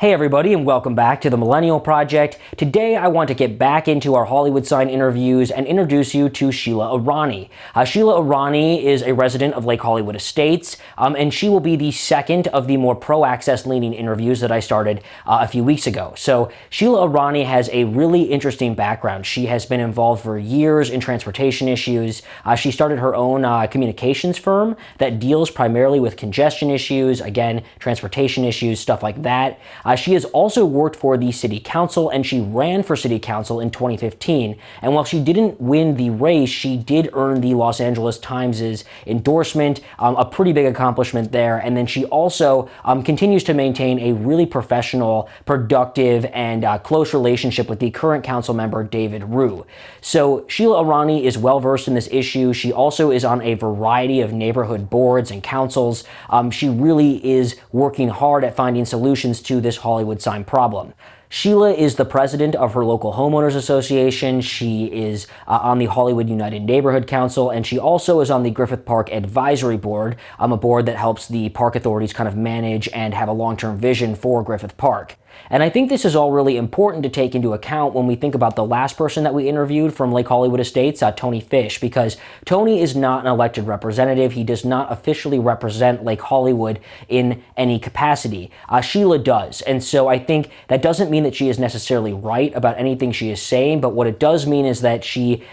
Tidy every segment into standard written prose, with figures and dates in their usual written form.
Hey everybody, and welcome back to the Millennial Project. Today I want to get back into our Hollywood sign interviews and introduce you to Sheila Irani. Sheila Irani is a resident of Lake Hollywood Estates, and she will be the second of the more pro-access leaning interviews that I started a few weeks ago. So Sheila Irani has a really interesting background. She has been involved for years in transportation issues. She started her own communications firm that deals primarily with congestion issues, again, transportation issues, stuff like that. She has also worked for the City Council, and she ran for City Council in 2015. And while she didn't win the race, she did earn the Los Angeles Times' endorsement, a pretty big accomplishment there. And then she also continues to maintain a really professional, productive, and close relationship with the current council member, David Rue. So Sheila Irani is well versed in this issue. She also is on a variety of neighborhood boards and councils. She really is working hard at finding solutions to this Hollywood sign problem. Sheila is the president of her local homeowners association. She is on the Hollywood United Neighborhood Council, and she also is on the Griffith Park Advisory Board, a board that helps the park authorities kind of manage and have a long-term vision for Griffith Park. And I think this is all really important to take into account when we think about the last person that we interviewed from Lake Hollywood Estates, Tony Fish, because Tony is not an elected representative. He does not officially represent Lake Hollywood in any capacity. Sheila does. And so I think that doesn't mean that she is necessarily right about anything she is saying, but what it does mean is that she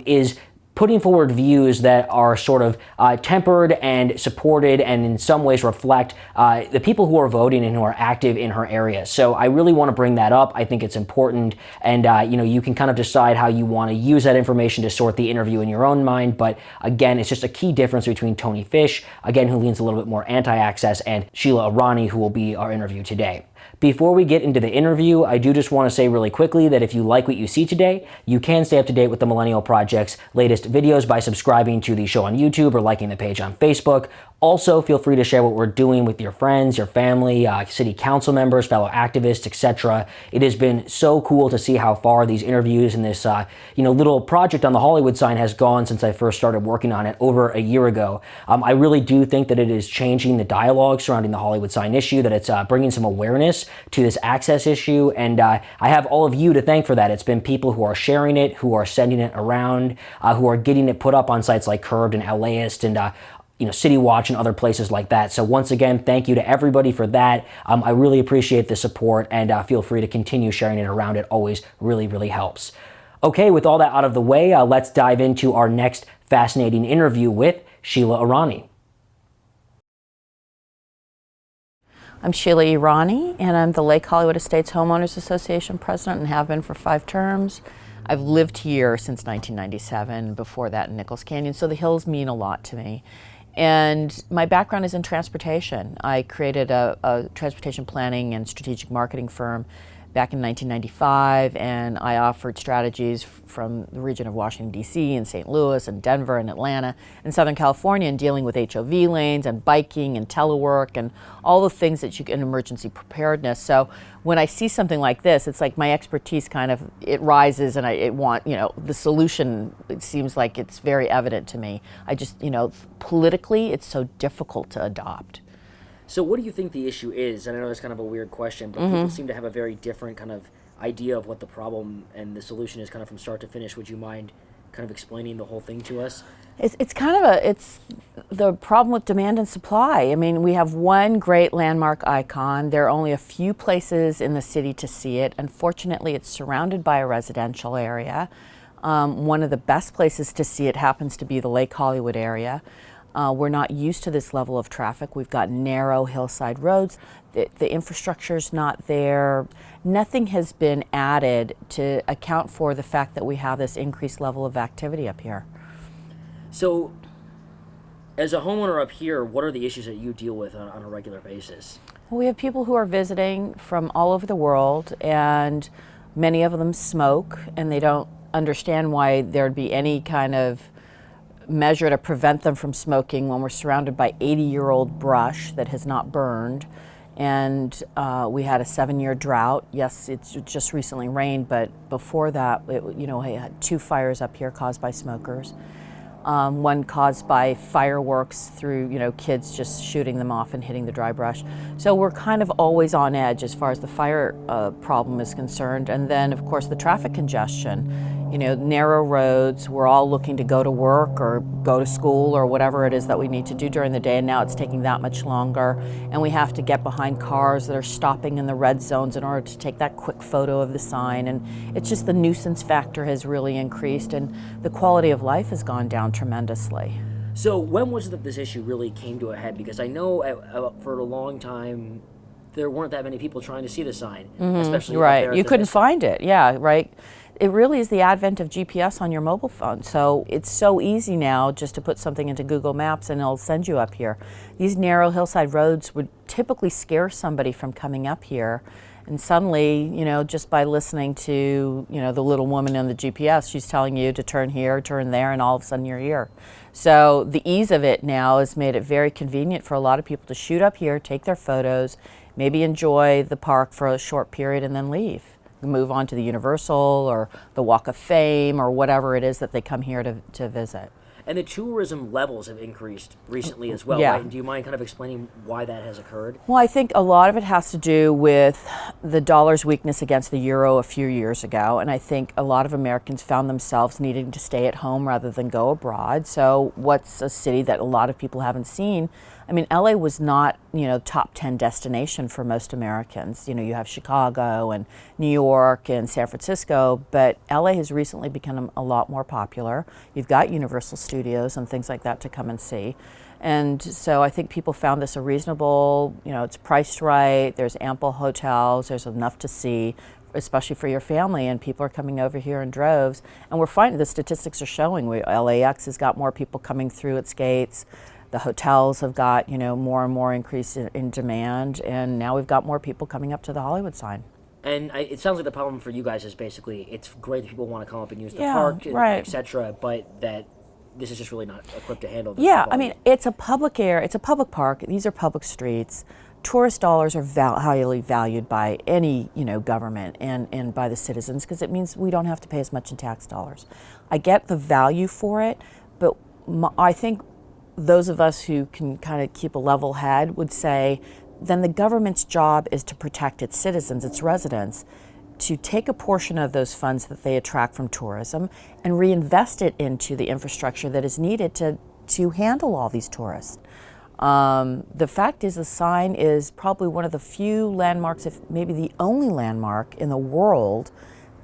is putting forward views that are sort of tempered and supported and in some ways reflect the people who are voting and who are active in her area. So I really want to bring that up. I think it's important, and you can kind of decide how you want to use that information to sort the interview in your own mind. But again, it's just a key difference between Tony Fish, again, who leans a little bit more anti-access, and Sheila Irani, who will be our interview today. Before we get into the interview, I do just want to say really quickly that if you like what you see today, you can stay up to date with the Millennial Project's latest videos by subscribing to the show on YouTube or liking the page on Facebook. Also, feel free to share what we're doing with your friends, your family, city council members, fellow activists, etc. It has been so cool to see how far these interviews and this little project on the Hollywood sign has gone since I first started working on it over a year ago. I really do think that it is changing the dialogue surrounding the Hollywood sign issue, that it's bringing some awareness to this access issue, and I have all of you to thank for that. It's been people who are sharing it, who are sending it around, who are getting it put up on sites like Curbed and LAist and City Watch and other places like that. So once again, thank you to everybody for that. I really appreciate the support, and feel free to continue sharing it around. It always really, really helps. Okay, with all that out of the way, let's dive into our next fascinating interview with Sheila Irani. I'm Sheila Irani, and I'm the Lake Hollywood Estates Homeowners Association president and have been for 5 terms. I've lived here since 1997, before that in Nichols Canyon, so the hills mean a lot to me. And my background is in transportation. I created a transportation planning and strategic marketing firm back in 1995, and I offered strategies from the region of Washington, D.C., and St. Louis, and Denver, and Atlanta, and Southern California, and dealing with HOV lanes, and biking, and telework, and all the things that you get in emergency preparedness. So when I see something like this, it's like my expertise kind of, it rises, and I want, the solution, it seems like it's very evident to me. I just, politically, it's so difficult to adopt. So what do you think the issue is? And I know that's kind of a weird question, but people seem to have a very different kind of idea of what the problem and the solution is kind of from start to finish. Would you mind kind of explaining the whole thing to us? It's kind of it's the problem with demand and supply. I mean, we have one great landmark icon. There are only a few places in the city to see it. Unfortunately, it's surrounded by a residential area. One of the best places to see it happens to be the Lake Hollywood area. We're not used to this level of traffic. We've got narrow hillside roads. The infrastructure's not there. Nothing has been added to account for the fact that we have this increased level of activity up here. So, as a homeowner up here, what are the issues that you deal with on a regular basis? Well, we have people who are visiting from all over the world, and many of them smoke, and they don't understand why there'd be any kind of measure to prevent them from smoking when we're surrounded by 80-year-old brush that has not burned. And we had a 7-year drought. Yes, it's just recently rained, but before that, I had 2 fires up here caused by smokers. one caused by fireworks through, kids just shooting them off and hitting the dry brush. So we're kind of always on edge as far as the fire problem is concerned. And then, of course, the traffic congestion. Narrow roads, we're all looking to go to work or go to school or whatever it is that we need to do during the day, and now it's taking that much longer. And we have to get behind cars that are stopping in the red zones in order to take that quick photo of the sign. And it's just the nuisance factor has really increased, and the quality of life has gone down tremendously. So when was it that this issue really came to a head? Because I know for a long time there weren't that many people trying to see the sign, especially right. You couldn't find it. Yeah, right. It really is the advent of GPS on your mobile phone. So it's so easy now just to put something into Google Maps and it'll send you up here. These narrow hillside roads would typically scare somebody from coming up here. And suddenly, just by listening to, the little woman on the GPS, she's telling you to turn here, turn there, and all of a sudden you're here. So the ease of it now has made it very convenient for a lot of people to shoot up here, take their photos, maybe enjoy the park for a short period and then leave. Move on to the Universal or the Walk of Fame or whatever it is that they come here to visit. And the tourism levels have increased recently as well, Yeah. right? Do you mind kind of explaining why that has occurred? Well, I think a lot of it has to do with the dollar's weakness against the euro a few years ago, and I think a lot of Americans found themselves needing to stay at home rather than go abroad. So what's a city that a lot of people haven't seen? I mean, LA was not, top 10 destination for most Americans. You have Chicago and New York and San Francisco, but LA has recently become a lot more popular. You've got Universal Studios and things like that to come and see. And so I think people found this a reasonable, it's priced right, there's ample hotels, there's enough to see, especially for your family, and people are coming over here in droves. And we're finding the statistics are showing LAX has got more people coming through its gates. The hotels have got, more and more increase in demand, and now we've got more people coming up to the Hollywood sign. And it sounds like the problem for you guys is basically it's great that people want to come up and use the Yeah, park, right. etc., but that this is just really not equipped to handle. Yeah, I mean, it's a public it's a public park. These are public streets. Tourist dollars are highly valued by any, government and by the citizens because it means we don't have to pay as much in tax dollars. I get the value for it, but I think those of us who can kind of keep a level head would say then the government's job is to protect its citizens, its residents, to take a portion of those funds that they attract from tourism and reinvest it into the infrastructure that is needed to handle all these tourists. The fact is the sign is probably one of the few landmarks, if maybe the only landmark in the world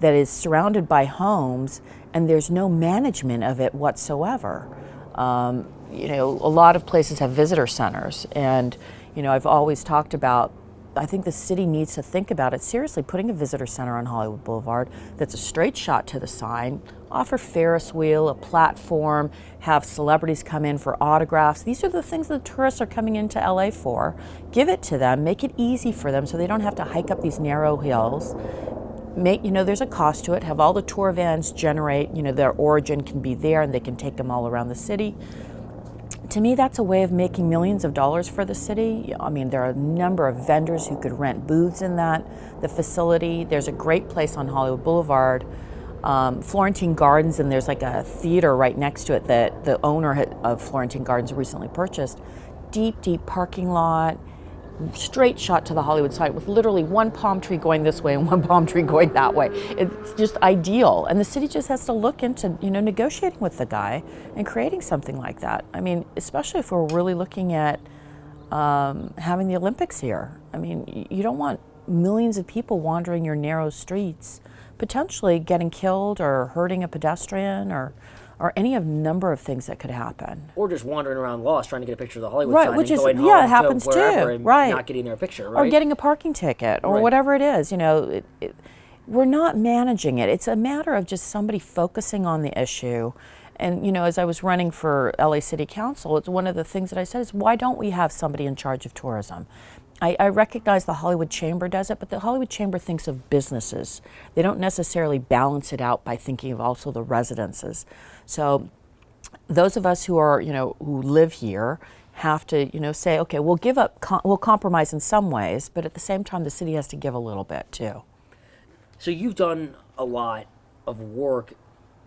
that is surrounded by homes and there's no management of it whatsoever. A lot of places have visitor centers, and I've always talked about, I think the city needs to think about it seriously, putting a visitor center on Hollywood Boulevard that's a straight shot to the sign, offer Ferris wheel, a platform, have celebrities come in for autographs. These are the things that tourists are coming into LA for. Give it to them, make it easy for them so they don't have to hike up these narrow hills. There's a cost to it. Have all the tour vans generate, their origin can be there and they can take them all around the city. To me, that's a way of making millions of dollars for the city. I mean, there are a number of vendors who could rent booths in the facility. There's a great place on Hollywood Boulevard, Florentine Gardens, and there's like a theater right next to it that the owner of Florentine Gardens recently purchased. Deep, deep parking lot, straight shot to the Hollywood side with literally one palm tree going this way and one palm tree going that way. It's just ideal. And the city just has to look into, negotiating with the guy and creating something like that. I mean, especially if we're really looking at having the Olympics here. I mean, you don't want millions of people wandering your narrow streets, potentially getting killed or hurting a pedestrian or any of number of things that could happen. Or just wandering around lost trying to get a picture of the Hollywood Right, sign which and is, going home yeah, it happens to wherever too. and Right. not getting their picture, right? Or getting a parking ticket or Right. whatever it is. We're not managing it. It's a matter of just somebody focusing on the issue. And, as I was running for LA City Council, it's one of the things that I said is, why don't we have somebody in charge of tourism? I recognize the Hollywood Chamber does it, but the Hollywood Chamber thinks of businesses. They don't necessarily balance it out by thinking of also the residences. So those of us who are, who live here have to, say, okay, we'll give up, we'll compromise in some ways, but at the same time, the city has to give a little bit too. So you've done a lot of work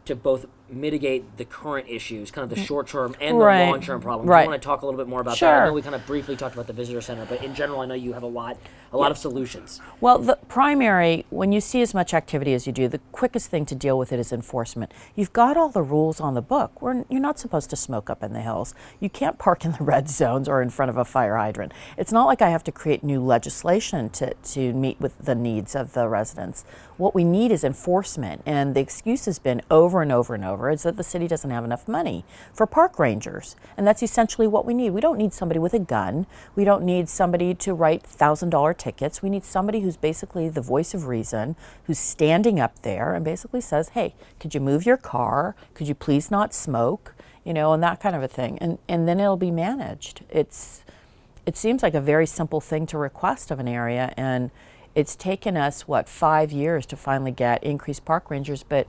to both mitigate the current issues, kind of the short-term and Right. the long-term problems. Right. Do you want to talk a little bit more about Sure. that? I know we kind of briefly talked about the visitor center, but in general, I know you have a lot of solutions. Well, the primary, when you see as much activity as you do, the quickest thing to deal with it is enforcement. You've got all the rules on the book. You're not supposed to smoke up in the hills. You can't park in the red zones or in front of a fire hydrant. It's not like I have to create new legislation to meet with the needs of the residents. What we need is enforcement, and the excuse has been over and over and over is that the city doesn't have enough money for park rangers, and that's essentially what we need. We don't need somebody with a gun. We don't need somebody to write $1,000 tickets. We need somebody who's basically the voice of reason, who's standing up there and basically says, hey, could you move your car? Could you please not smoke? You know, and that kind of a thing. And then it'll be managed. It seems like a very simple thing to request of an area, and it's taken us, 5 years to finally get increased park rangers, but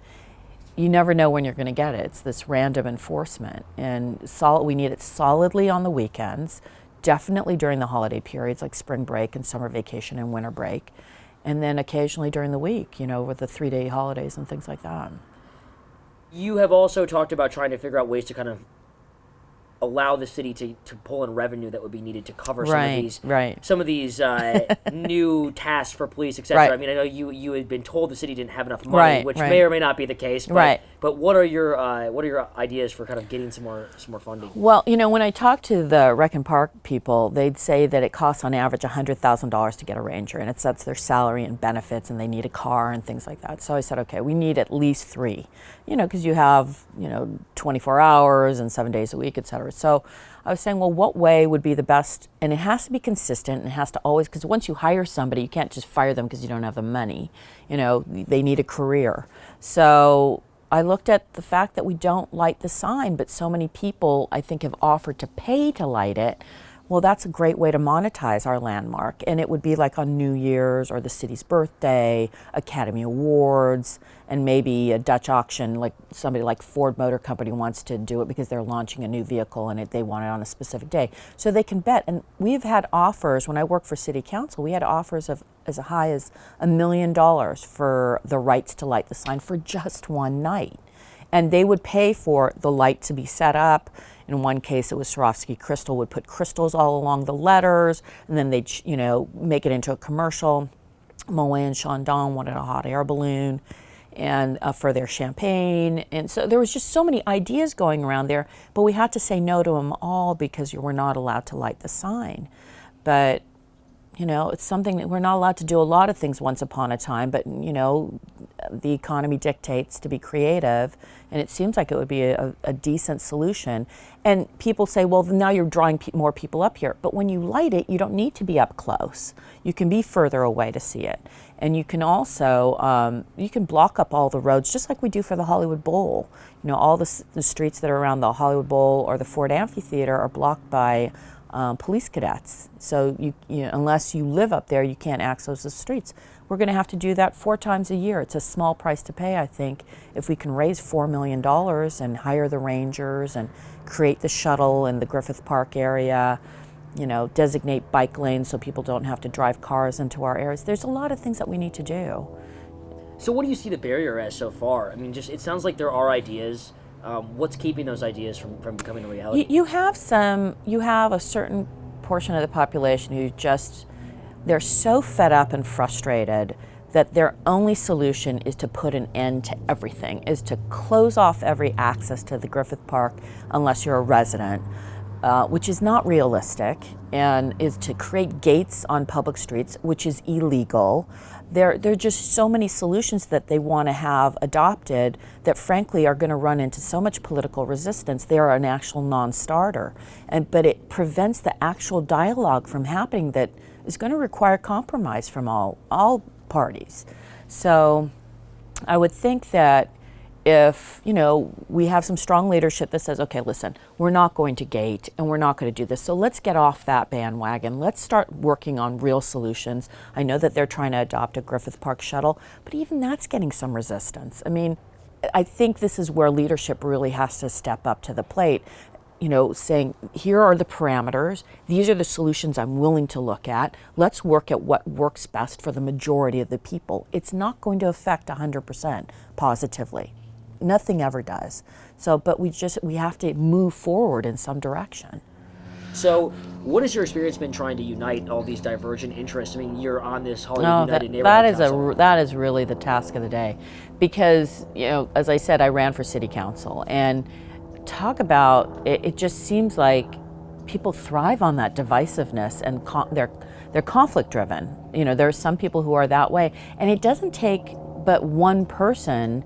you never know when you're going to get it. It's this random enforcement, and we need it solidly on the weekends, definitely during the holiday periods like spring break and summer vacation and winter break, and then occasionally during the week, you know, with the 3-day holidays and things like that. You have also talked about trying to figure out ways to kind of allow the city to pull in revenue that would be needed to cover some of these new tasks for police, etc. Right. I mean, I know you had been told the city didn't have enough money, which may or may not be the case. But what are your ideas for kind of getting some more funding? Well, you know, when I talk to the Rec and Park people, they'd say that it costs on average $100,000 to get a ranger, and that's their salary and benefits, and they need a car and things like that. So I said, okay, we need at least 3, you know, because you have, 24 hours and 7 days a week, et cetera. So I was saying, well, what way would be the best? And it has to be consistent, and it has to always, because once you hire somebody, you can't just fire them because you don't have the money. You know, they need a career. So I looked at the fact that we don't light the sign, but so many people, I think, have offered to pay to light it. Well, that's a great way to monetize our landmark. And it would be like on New Year's or the city's birthday, Academy Awards, and maybe a Dutch auction, like somebody like Ford Motor Company wants to do it because they're launching a new vehicle and they want it on a specific day. So they can bet. And we've had offers, when I worked for City Council, we had offers of as high as $1 million for the rights to light the sign for just one night. And they would pay for the light to be set up. In one case, it was Swarovski crystal, would put crystals all along the letters, and then they'd, make it into a commercial. Moet and Chandon wanted a hot air balloon and for their champagne. And so there was just so many ideas going around there, but we had to say no to them all because you were not allowed to light the sign. But it's something that we're not allowed to do a lot of things once upon a time, but, the economy dictates to be creative, and it seems like it would be a decent solution. And people say, well, now you're drawing more people up here. But when you light it, you don't need to be up close. You can be further away to see it. And you can also, you can block up all the roads, just like we do for the Hollywood Bowl. All the streets that are around the Hollywood Bowl or the Ford Amphitheater are blocked by police cadets. So unless you live up there, you can't access the streets. We're going to have to do that 4 times a year. It's a small price to pay, I think, if we can raise $4 million and hire the rangers and create the shuttle in the Griffith Park area, designate bike lanes so people don't have to drive cars into our areas. There's a lot of things that we need to do. So what do you see the barrier as so far? I mean, it sounds like there are ideas. What's keeping those ideas from becoming a reality? You have a certain portion of the population who they're so fed up and frustrated that their only solution is to put an end to everything, is to close off every access to the Griffith Park unless you're a resident, which is not realistic, and is to create gates on public streets, which is illegal. There are just so many solutions that they want to have adopted that frankly are going to run into so much political resistance. They are an actual non-starter, but it prevents the actual dialogue from happening that is going to require compromise from all parties. So I would think that if we have some strong leadership that says, okay, listen, we're not going to gate and we're not going to do this, so let's get off that bandwagon. Let's start working on real solutions. I know that they're trying to adopt a Griffith Park shuttle, but even that's getting some resistance. I mean, I think this is where leadership really has to step up to the plate, saying, here are the parameters, these are the solutions I'm willing to look at, let's work at what works best for the majority of the people. It's not going to affect 100% positively. Nothing ever does. So, but we have to move forward in some direction. So, what has your experience been trying to unite all these divergent interests? I mean, you're on this Hollywood United Neighborhood Council. That is really the task of the day, because as I said, I ran for city council, and talk about it. It just seems like people thrive on that divisiveness, and they're conflict driven. There are some people who are that way, and it doesn't take but one person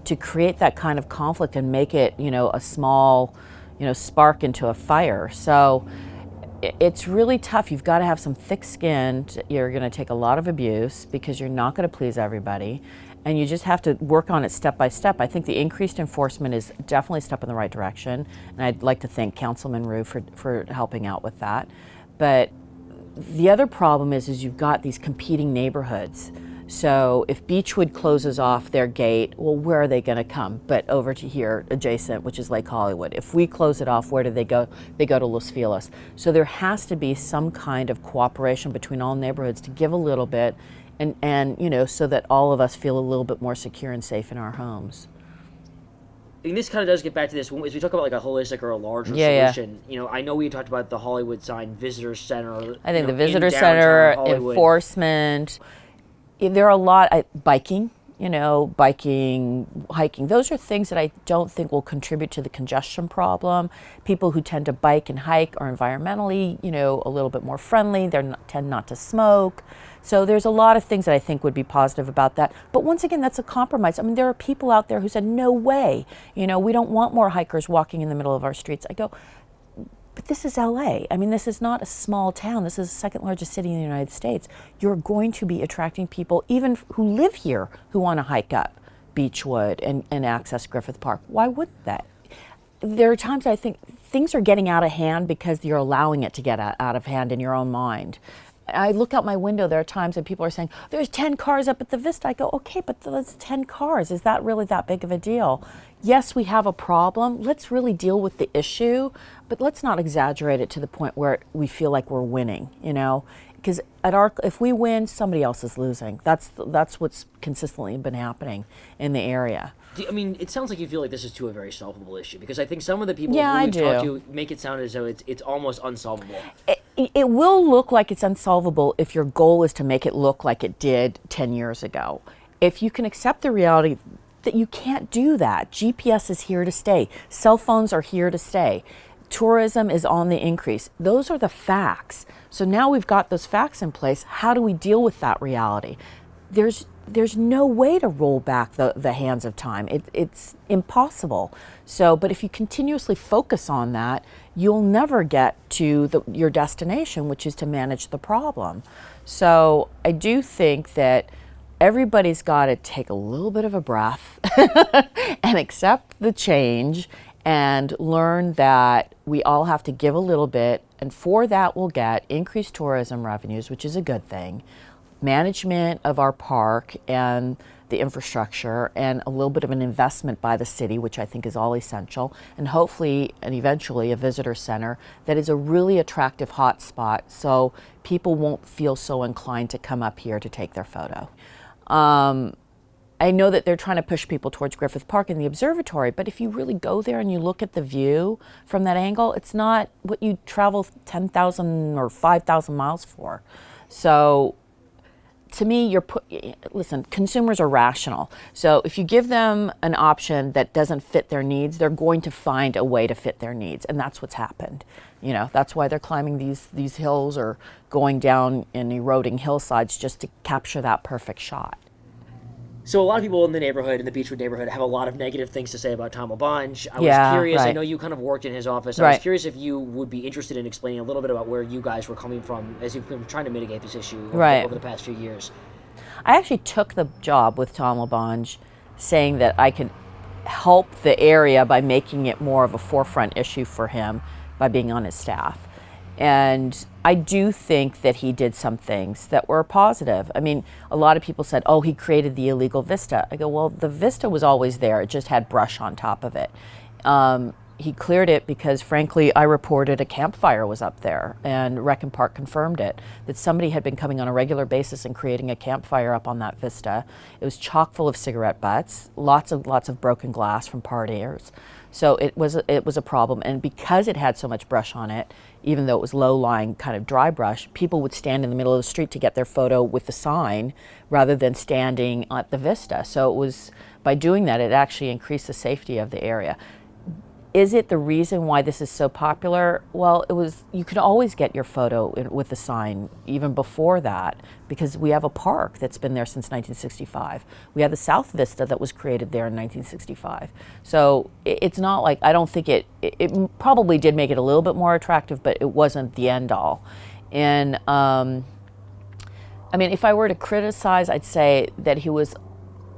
to create that kind of conflict and make it a small spark into a fire. So it's really tough. You've got to have some thick skin. You're going to take a lot of abuse because you're not going to please everybody, and you just have to work on it step by step. I think the increased enforcement is definitely a step in the right direction, and I'd like to thank Councilman Rue for helping out with that. But the other problem is you've got these competing neighborhoods. So if Beachwood closes off their gate, well, where are they going to come? But over to here, adjacent, which is Lake Hollywood. If we close it off, where do they go? They go to Los Feliz. So there has to be some kind of cooperation between all neighborhoods to give a little bit, and so that all of us feel a little bit more secure and safe in our homes. And this kind of does get back to this, as we talk about like a holistic or a larger solution. I know we talked about the Hollywood sign visitor center. I think the visitor center, enforcement. There are a lot, biking, hiking. Those are things that I don't think will contribute to the congestion problem. People who tend to bike and hike are environmentally, a little bit more friendly. They tend not to smoke. So there's a lot of things that I think would be positive about that. But once again, that's a compromise. I mean, there are people out there who said, no way, we don't want more hikers walking in the middle of our streets. I go, but this is LA. I mean, this is not a small town. This is the second largest city in the United States. You're going to be attracting people, even who live here, who want to hike up Beachwood and access Griffith Park. Why wouldn't that? There are times I think things are getting out of hand because you're allowing it to get out of hand in your own mind. I look out my window, there are times that people are saying, there's 10 cars up at the Vista. I go, okay, but that's 10 cars. Is that really that big of a deal? Yes, we have a problem. Let's really deal with the issue, but let's not exaggerate it to the point where we feel like we're winning, Because if we win, somebody else is losing. That's what's consistently been happening in the area. I mean, it sounds like you feel like this is a very solvable issue, because I think some of the people who we've talked to make it sound as though it's almost unsolvable. It will look like it's unsolvable if your goal is to make it look like it did 10 years ago. If you can accept the reality that you can't do that. GPS is here to stay. Cell phones are here to stay. Tourism is on the increase. Those are the facts. So now we've got those facts in place. How do we deal with that reality? There's no way to roll back the hands of time. It's impossible. But if you continuously focus on that, you'll never get to your destination, which is to manage the problem. So I do think that everybody's got to take a little bit of a breath and accept the change and learn that we all have to give a little bit, and for that we'll get increased tourism revenues, which is a good thing, management of our park and the infrastructure, and a little bit of an investment by the city, which I think is all essential, and hopefully and eventually a visitor center that is a really attractive hot spot so people won't feel so inclined to come up here to take their photo. I know that they're trying to push people towards Griffith Park and the observatory, but if you really go there and you look at the view from that angle, it's not what you travel 10,000 or 5,000 miles for. So to me, listen, consumers are rational. So if you give them an option that doesn't fit their needs, they're going to find a way to fit their needs. And that's what's happened. That's why they're climbing these hills or going down and eroding hillsides just to capture that perfect shot. So a lot of people in the neighborhood, in the Beachwood neighborhood, have a lot of negative things to say about Tom LaBonge. I was curious, I know you kind of worked in his office. I was curious if you would be interested in explaining a little bit about where you guys were coming from as you've been trying to mitigate this issue over the past few years. I actually took the job with Tom LaBonge saying that I could help the area by making it more of a forefront issue for him by being on his staff. And I do think that he did some things that were positive. I mean, a lot of people said, oh, he created the illegal vista. I go, well, the vista was always there. It just had brush on top of it. he cleared it because, frankly, I reported a campfire was up there, and Rec and Park confirmed it, that somebody had been coming on a regular basis and creating a campfire up on that vista. It was chock full of cigarette butts, lots of broken glass from partiers. So it was a problem, and because it had so much brush on it, even though it was low-lying kind of dry brush, people would stand in the middle of the street to get their photo with the sign rather than standing at the vista. So it was, by doing that, it actually increased the safety of the area. Is it the reason why this is so popular? Well, you could always get your photo with the sign even before that, because we have a park that's been there since 1965. We have the South Vista that was created there in 1965. So it's not like, I don't think it probably did make it a little bit more attractive, but it wasn't the end all. And I mean, if I were to criticize, I'd say that he was,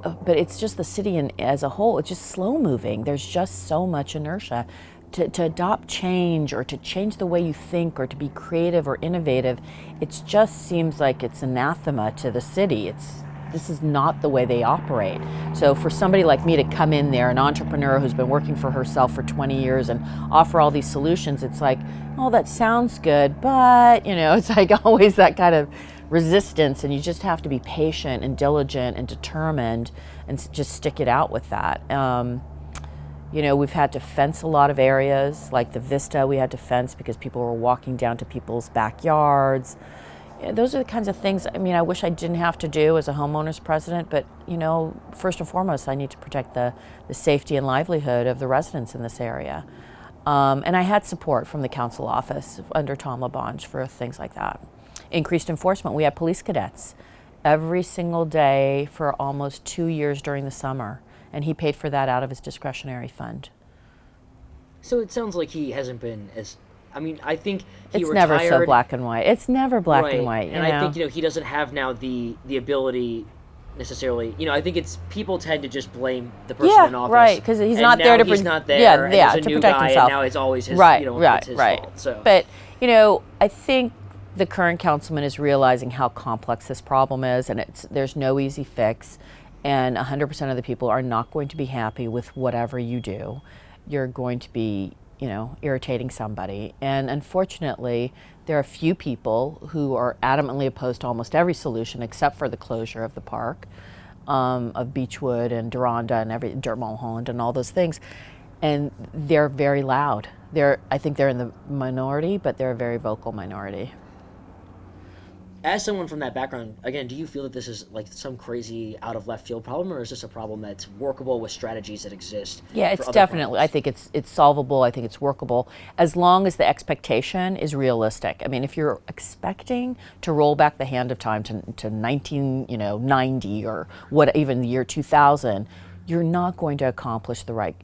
but it's just the city as a whole, it's just slow moving. There's just so much inertia. To adopt change, or to change the way you think, or to be creative or innovative, it just seems like it's anathema to the city. This is not the way they operate. So for somebody like me to come in there, an entrepreneur who's been working for herself for 20 years and offer all these solutions, it's like, oh, that sounds good, but, it's like always that kind of resistance, and you just have to be patient and diligent and determined and just stick it out with that. We've had to fence a lot of areas, like the Vista we had to fence because people were walking down to people's backyards. Those are the kinds of things, I wish I didn't have to do as a homeowners president, but, first and foremost, I need to protect the safety and livelihood of the residents in this area. And I had support from the council office under Tom LaBonge for things like that. Increased enforcement. We had police cadets every single day for almost 2 years during the summer, and he paid for that out of his discretionary fund. So it sounds like he hasn't been as, I think he it's retired. Never so black and white. It's never black and white. And I think, he doesn't have now the ability necessarily, I think it's, people tend to just blame the person in office. Right, because he's not there to he's not there, and there's a new protect guy, himself. And now it's always his, it's his fault. So. But, I think the current councilman is realizing how complex this problem is, and there's no easy fix, and 100% of the people are not going to be happy with whatever you do. You're going to be, irritating somebody, and unfortunately, there are a few people who are adamantly opposed to almost every solution except for the closure of the park, of Beachwood and Deronda and Mulholland and all those things, and they're very loud. I think they're in the minority, but they're a very vocal minority. As someone from that background, again, do you feel that this is like some crazy out of left field problem, or is this a problem that's workable with strategies that exist? Yeah, it's definitely, problems? I think it's solvable. I think it's workable as long as the expectation is realistic. If you're expecting to roll back the hand of time to 1990 or even the year 2000, you're not going to accomplish the right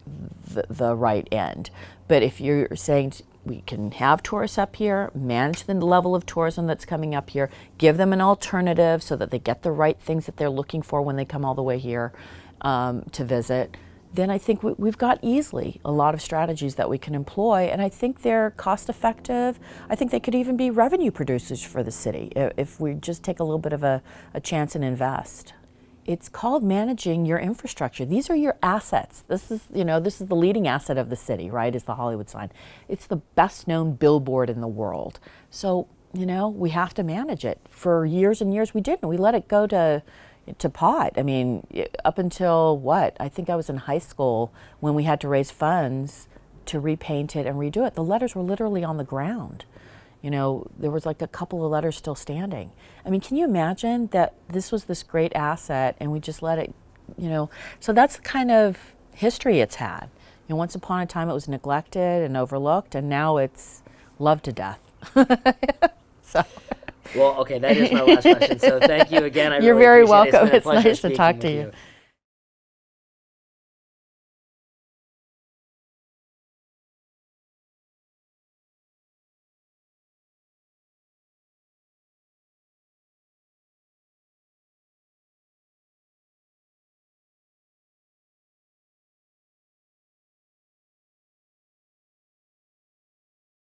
end. But if you're saying we can have tourists up here, manage the level of tourism that's coming up here, give them an alternative so that they get the right things that they're looking for when they come all the way here to visit, then I think we've got easily a lot of strategies that we can employ, and I think they're cost effective. I think they could even be revenue producers for the city if we just take a little bit of a chance and invest. It's called managing your infrastructure. These are your assets. This is the leading asset of the city, right, is the Hollywood sign. It's the best known billboard in the world. So, we have to manage it. For years and years we didn't. We let it go to pot. Up until what? I think I was in high school when we had to raise funds to repaint it and redo it. The letters were literally on the ground. There was like a couple of letters still standing. Can you imagine that this was this great asset and we just let it, so that's the kind of history it's had. Once upon a time it was neglected and overlooked, and now it's loved to death. So. Well, okay, that is my last question. So thank you again. You're very welcome. It's nice to talk to you.